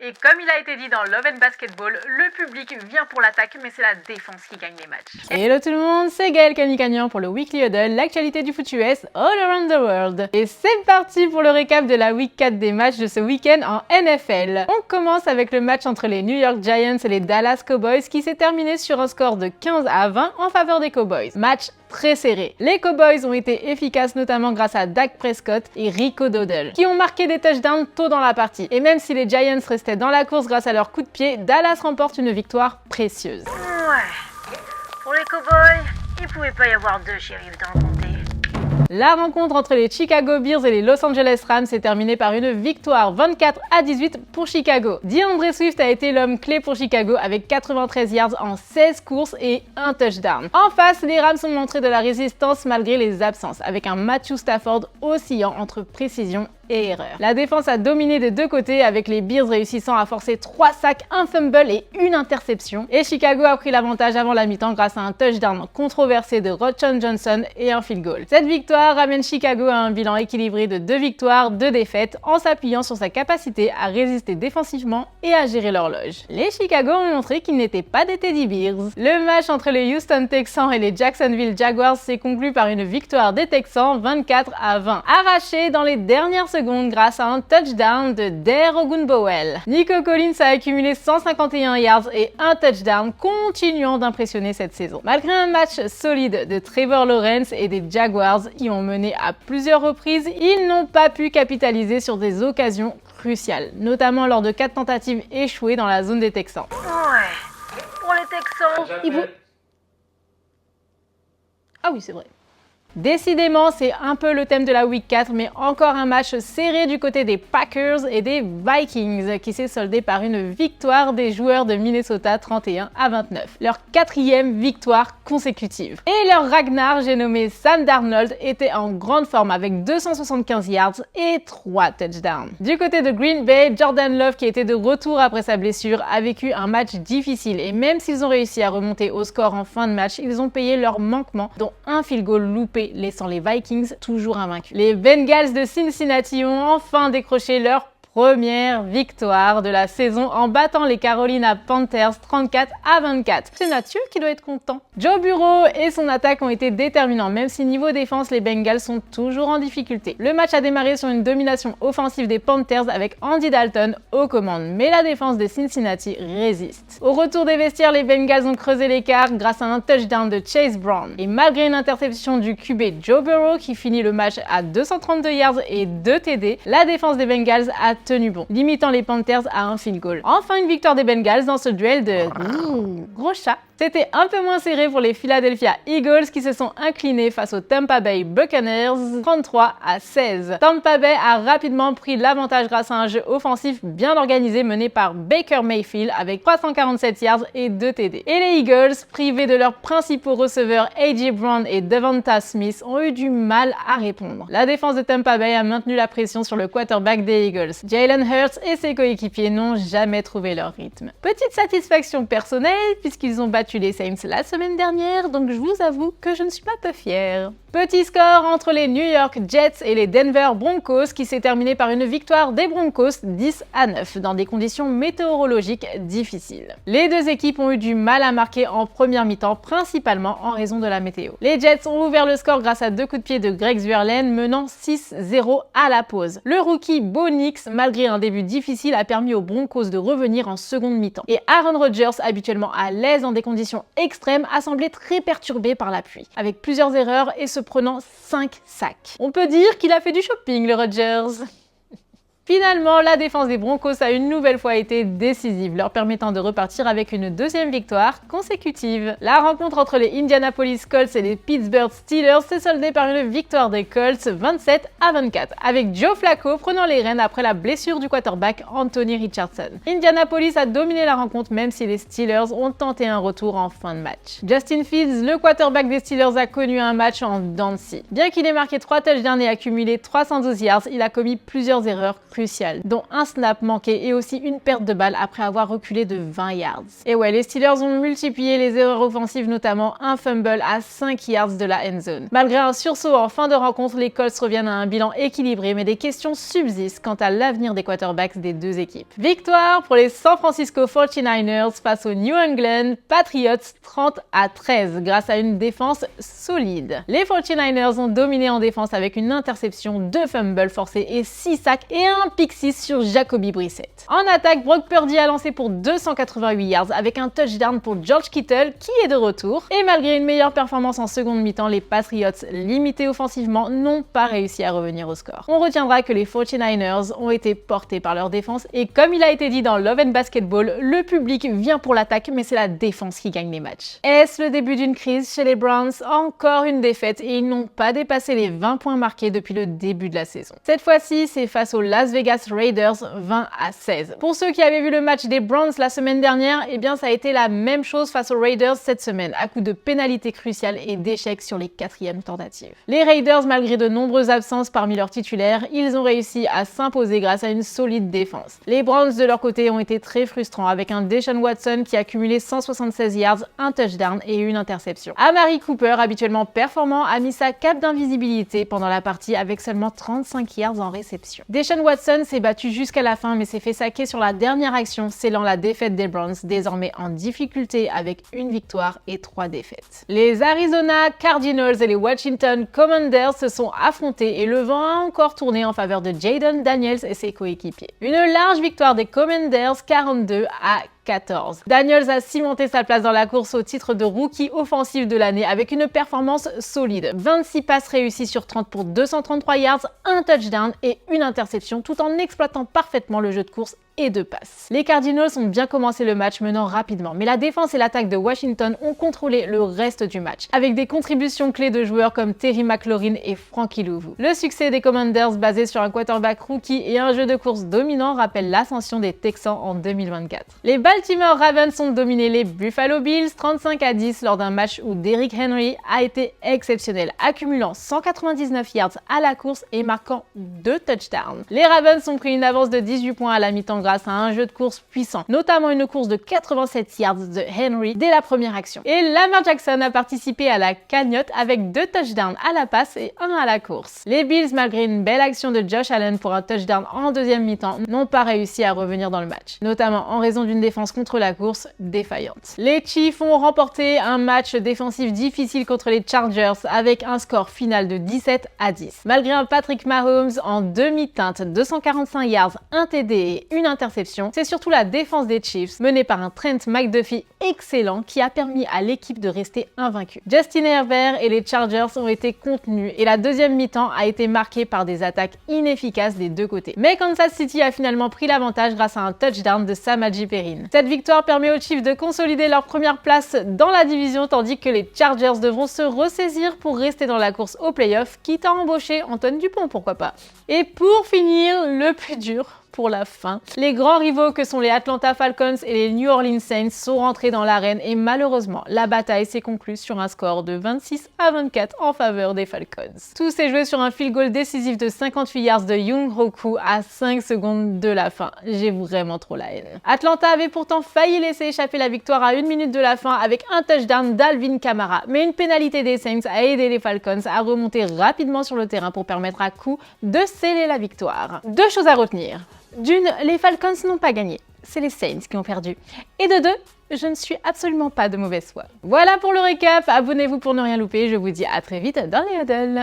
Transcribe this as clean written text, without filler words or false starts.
Et comme il a été dit dans Love and Basketball, le public vient pour l'attaque, mais c'est la défense qui gagne les matchs. Hello tout le monde, c'est Gaël Kamikanian pour le Weekly Huddle, l'actualité du foot US all around the world. Et c'est parti pour le récap de la Week 4 des matchs de ce week-end en NFL. On commence avec le match entre les New York Giants et les Dallas Cowboys qui s'est terminé sur un score de 15-20 en faveur des Cowboys. Match très serré. Les Cowboys ont été efficaces notamment grâce à Dak Prescott et Rico Dowdle qui ont marqué des touchdowns tôt dans la partie. Et même si les Giants restaient dans la course grâce à leur coup de pied, Dallas remporte une victoire précieuse. Ouais, pour les Cowboys, il pouvait pas y avoir deux shérifs dans le comté. La rencontre entre les Chicago Bears et les Los Angeles Rams s'est terminée par une victoire 24-18 pour Chicago. DeAndre Swift a été l'homme clé pour Chicago avec 93 yards en 16 courses et un touchdown. En face, les Rams ont montré de la résistance malgré les absences, avec un Matthew Stafford oscillant entre précision et erreur. La défense a dominé des deux côtés avec les Bears réussissant à forcer 3 sacs, un fumble et une interception. Et Chicago a pris l'avantage avant la mi-temps grâce à un touchdown controversé de Roschon Johnson et un field goal. Cette victoire ramène Chicago à un bilan équilibré de 2 victoires, 2 défaites en s'appuyant sur sa capacité à résister défensivement et à gérer l'horloge. Les Chicago ont montré qu'ils n'étaient pas des Teddy Bears. Le match entre les Houston Texans et les Jacksonville Jaguars s'est conclu par une victoire des Texans 24-20, arrachée dans les dernières secondes grâce à un touchdown de Dare Ogunbowale. Nico Collins a accumulé 151 yards et un touchdown, continuant d'impressionner cette saison. Malgré un match solide de Trevor Lawrence et des Jaguars qui ont mené à plusieurs reprises, ils n'ont pas pu capitaliser sur des occasions cruciales, notamment lors de 4 tentatives échouées dans la zone des Texans. Ouais, pour les Texans, Ah oui, c'est vrai. Décidément, c'est un peu le thème de la Week 4, mais encore un match serré du côté des Packers et des Vikings, qui s'est soldé par une victoire des joueurs de Minnesota 31-29. Leur 4e victoire consécutive. Et leur Ragnar, j'ai nommé Sam Darnold, était en grande forme avec 275 yards et 3 touchdowns. Du côté de Green Bay, Jordan Love, qui était de retour après sa blessure, a vécu un match difficile. Et même s'ils ont réussi à remonter au score en fin de match, ils ont payé leur manquement, dont un field goal loupé, laissant les Vikings toujours invaincus. Les Bengals de Cincinnati ont enfin décroché leur première victoire de la saison en battant les Carolina Panthers 34-24. C'est Mathieu qui doit être content. Joe Burrow et son attaque ont été déterminants, même si niveau défense, les Bengals sont toujours en difficulté. Le match a démarré sur une domination offensive des Panthers avec Andy Dalton aux commandes, mais la défense de Cincinnati résiste. Au retour des vestiaires, les Bengals ont creusé l'écart grâce à un touchdown de Chase Brown. Et malgré une interception du QB Joe Burrow qui finit le match à 232 yards et 2 TD, la défense des Bengals a tenu bon, limitant les Panthers à un field goal. Enfin, une victoire des Bengals dans ce duel de gros chat. C'était un peu moins serré pour les Philadelphia Eagles qui se sont inclinés face aux Tampa Bay Buccaneers 33-16. Tampa Bay a rapidement pris l'avantage grâce à un jeu offensif bien organisé mené par Baker Mayfield avec 347 yards et 2 TD. Et les Eagles, privés de leurs principaux receveurs A.J. Brown et Devonta Smith, ont eu du mal à répondre. La défense de Tampa Bay a maintenu la pression sur le quarterback des Eagles. Jalen Hurts et ses coéquipiers n'ont jamais trouvé leur rythme. Petite satisfaction personnelle puisqu'ils ont battu les Saints la semaine dernière, donc je vous avoue que je ne suis pas peu fière. Petit score entre les New York Jets et les Denver Broncos qui s'est terminé par une victoire des Broncos 10-9 dans des conditions météorologiques difficiles. Les deux équipes ont eu du mal à marquer en première mi-temps, principalement en raison de la météo. Les Jets ont ouvert le score grâce à 2 coups de pied de Greg Zuerlein menant 6-0 à la pause. Le rookie Bo Nix, malgré un début difficile, a permis aux Broncos de revenir en seconde mi-temps. Et Aaron Rodgers, habituellement à l'aise dans des conditions extrêmes, a semblé très perturbé par la pluie, avec plusieurs erreurs et se prenant 5 sacs. On peut dire qu'il a fait du shopping, le Rodgers. Finalement, la défense des Broncos a une nouvelle fois été décisive, leur permettant de repartir avec une 2e victoire consécutive. La rencontre entre les Indianapolis Colts et les Pittsburgh Steelers s'est soldée par une victoire des Colts 27-24, avec Joe Flacco prenant les rênes après la blessure du quarterback Anthony Richardson. Indianapolis a dominé la rencontre même si les Steelers ont tenté un retour en fin de match. Justin Fields, le quarterback des Steelers, a connu un match en dents de scie. Bien qu'il ait marqué 3 touchdowns et accumulé 312 yards, il a commis plusieurs erreurs cruciales, dont un snap manqué et aussi une perte de balle après avoir reculé de 20 yards. Et ouais, les Steelers ont multiplié les erreurs offensives, notamment un fumble à 5 yards de la end zone. Malgré un sursaut en fin de rencontre, les Colts reviennent à un bilan équilibré, mais des questions subsistent quant à l'avenir des quarterbacks des deux équipes. Victoire pour les San Francisco 49ers face aux New England Patriots 30-13 grâce à une défense solide. Les 49ers ont dominé en défense avec une interception, 2 fumbles forcés et 6 sacs et un pick 6 sur Jacoby Brissett. En attaque, Brock Purdy a lancé pour 288 yards avec un touchdown pour George Kittle qui est de retour. Et malgré une meilleure performance en seconde mi-temps, les Patriots, limités offensivement, n'ont pas réussi à revenir au score. On retiendra que les 49ers ont été portés par leur défense et comme il a été dit dans Love and Basketball, le public vient pour l'attaque mais c'est la défense qui gagne les matchs. Est-ce le début d'une crise chez les Browns? Encore une défaite et ils n'ont pas dépassé les 20 points marqués depuis le début de la saison. Cette fois-ci, c'est face aux Las Vegas Raiders 20-16. Pour ceux qui avaient vu le match des Browns la semaine dernière, eh bien ça a été la même chose face aux Raiders cette semaine, à coup de pénalités cruciales et d'échecs sur les 4e tentatives. Les Raiders, malgré de nombreuses absences parmi leurs titulaires, ils ont réussi à s'imposer grâce à une solide défense. Les Browns de leur côté ont été très frustrants avec un Deshaun Watson qui a cumulé 176 yards, un touchdown et une interception. Amari Cooper, habituellement performant, a mis sa cape d'invisibilité pendant la partie avec seulement 35 yards en réception. Deshaun Watson s'est battu jusqu'à la fin mais s'est fait saquer sur la dernière action, scellant la défaite des Browns, désormais en difficulté avec une victoire et 3 défaites. Les Arizona Cardinals et les Washington Commanders se sont affrontés et le vent a encore tourné en faveur de Jayden Daniels et ses coéquipiers. Une large victoire des Commanders 42-14. Daniels a cimenté sa place dans la course au titre de rookie offensif de l'année avec une performance solide. 26 passes réussies sur 30 pour 233 yards, un touchdown et une interception tout en exploitant parfaitement le jeu de course et de passes. Les Cardinals ont bien commencé le match menant rapidement, mais la défense et l'attaque de Washington ont contrôlé le reste du match, avec des contributions clés de joueurs comme Terry McLaurin et Frankie Louvu. Le succès des Commanders basé sur un quarterback rookie et un jeu de course dominant rappelle l'ascension des Texans en 2024. Les Baltimore Ravens ont dominé les Buffalo Bills 35-10 lors d'un match où Derrick Henry a été exceptionnel, accumulant 199 yards à la course et marquant 2 touchdowns. Les Ravens ont pris une avance de 18 points à la mi-temps grâce à un jeu de course puissant, notamment une course de 87 yards de Henry dès la première action. Et Lamar Jackson a participé à la cagnotte avec 2 touchdowns à la passe et 1 à la course. Les Bills, malgré une belle action de Josh Allen pour un touchdown en deuxième mi-temps, n'ont pas réussi à revenir dans le match, notamment en raison d'une défense contre la course défaillante. Les Chiefs ont remporté un match défensif difficile contre les Chargers avec un score final de 17-10. Malgré un Patrick Mahomes en demi-teinte, 245 yards, un TD et une interception, c'est surtout la défense des Chiefs, menée par un Trent McDuffie excellent, qui a permis à l'équipe de rester invaincue. Justin Herbert et les Chargers ont été contenus et la deuxième mi-temps a été marquée par des attaques inefficaces des deux côtés. Mais Kansas City a finalement pris l'avantage grâce à un touchdown de Samaje Perine. Cette victoire permet aux Chiefs de consolider leur première place dans la division, tandis que les Chargers devront se ressaisir pour rester dans la course aux playoffs, quitte à embaucher Antoine Dupont, pourquoi pas. Et pour finir, le plus dur pour la fin. Les grands rivaux que sont les Atlanta Falcons et les New Orleans Saints sont rentrés dans l'arène et malheureusement, la bataille s'est conclue sur un score de 26-24 en faveur des Falcons. Tout s'est joué sur un field goal décisif de 58 yards de Young Hoku à 5 secondes de la fin. J'ai vraiment trop la haine. Atlanta avait pourtant failli laisser échapper la victoire à 1 minute de la fin avec un touchdown d'Alvin Kamara, mais une pénalité des Saints a aidé les Falcons à remonter rapidement sur le terrain pour permettre à coup de sceller la victoire. 2 choses à retenir. D'une, les Falcons n'ont pas gagné, c'est les Saints qui ont perdu. Et de 2, je ne suis absolument pas de mauvaise foi. Voilà pour le récap, abonnez-vous pour ne rien louper, je vous dis à très vite dans les huddles.